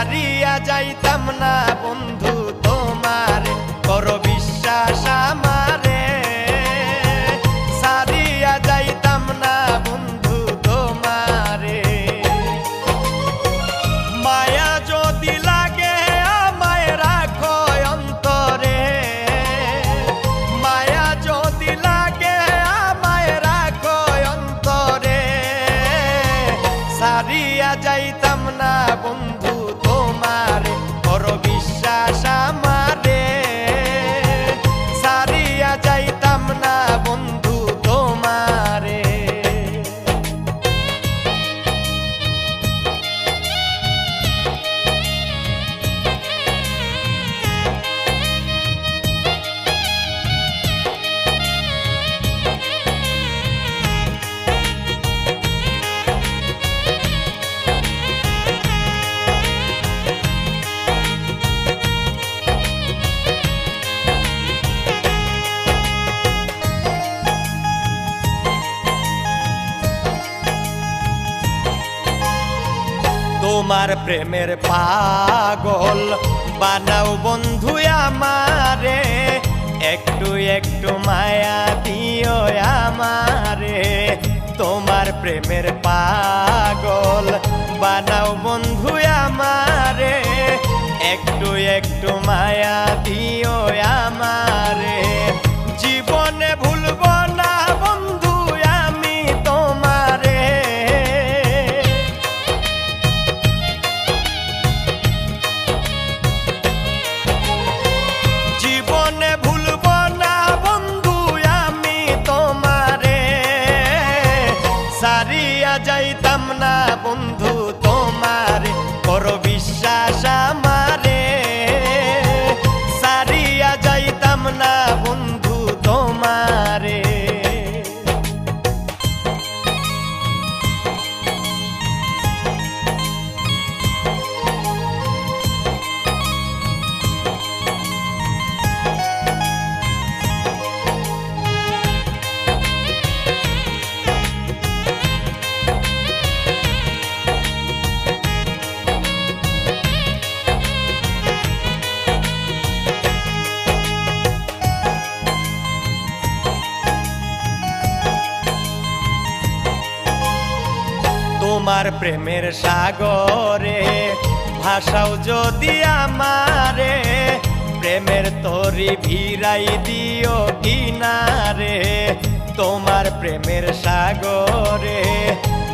সারিয়া যাইতাম না বন্ধু তোমার, করো বিশ্বাস আমারে। সারিয়া যাইতাম না বন্ধু তোমারে। মায়া যদি লাগে আমায় রাখো অন্তরে, মায়া যদি লাগে আমায় রাখো অন্তরে। সারিয়া যাইতাম না বন্ধু তোমারে, করো বিশ্বাস আমারে। সারিয়া যাইতাম না বন্ধু তোমারে। তোমার প্রেমের পাগল বানাও বন্ধু আমারে, একটু একটু মায়া দিও আমারে। তোমার প্রেমের পাগল বানাও বন্ধু আমারে, একটু একটু মায়া দিও আমারে। জীবনে ভুলব না বন্ধু আমি তোমারে। জীবনে ভুলব না বন্ধু আমি তোমারে। সারিয়া যাইতাম না বন্ধু তোমারে, করো বিশ্বাস আমারে। সারিয়া যাইতাম না বন্ধু তোমারে। তোমার প্রেমের সাগরে ভাষাও যদি আমারে, প্রেমের তরি ভিড়াই দিও কিনারে। তোমার প্রেমের সাগরে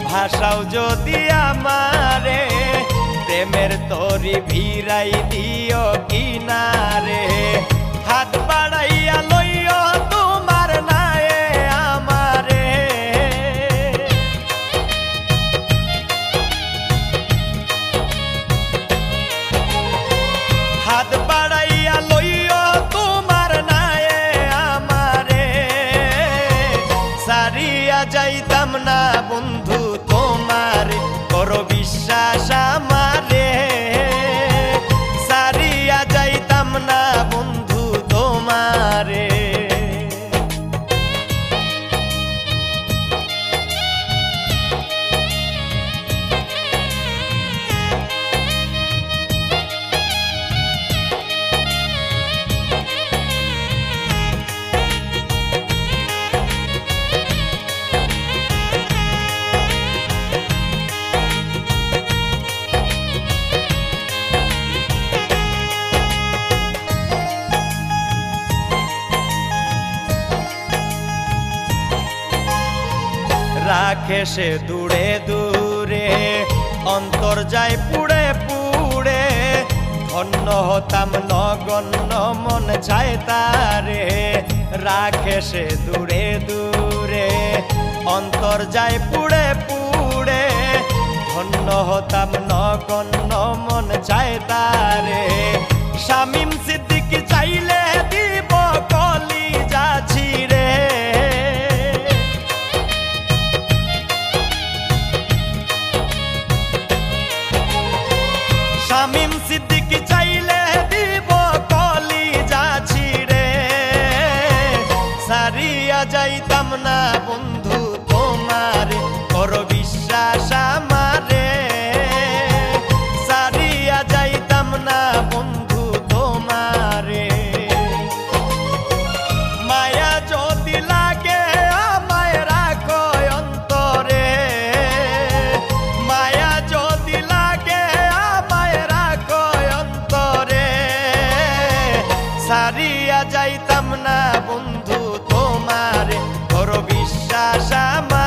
ভাষাও যদি আমারে, প্রেমের তরি ভিড়াই দিও কিনারে। হাত বাড়াইয়া লইও তোমার নায়ে আমারে। হাত বাড়াইয়া লইও তোমার নায়ে আমারে। সারিয়া যাইতাম না বন্ধু তোমারে, করো বিশ্বাস আমারে। সারিয়া যাইতাম না বন্ধু তোমারে। রাখে সে দূরে দূরে, অন্তর যায় পুড়ে পুড়ে। ধন্য হতাম নগণ্য মন চায় তারে। রাখে সে দূরে দূরে, অন্তর যায় পুড়ে পুড়ে। ধন্য হতাম নগণ্য মন চায় তারে। শামীম সিদ্দিক চাইলে দিব কলিজা ছিঁড়ে। শামীম সিদ্দিক চাইলে দিব কলিজা ছিঁড়ে। সারিয়া যাইতাম না বন্ধু তোমারে, করো বিশ্বাস আমারে। সারিয়া যাই সারিয়া যাইতাম না বন্ধু তোমারে, বড় বিশ্বাস আমার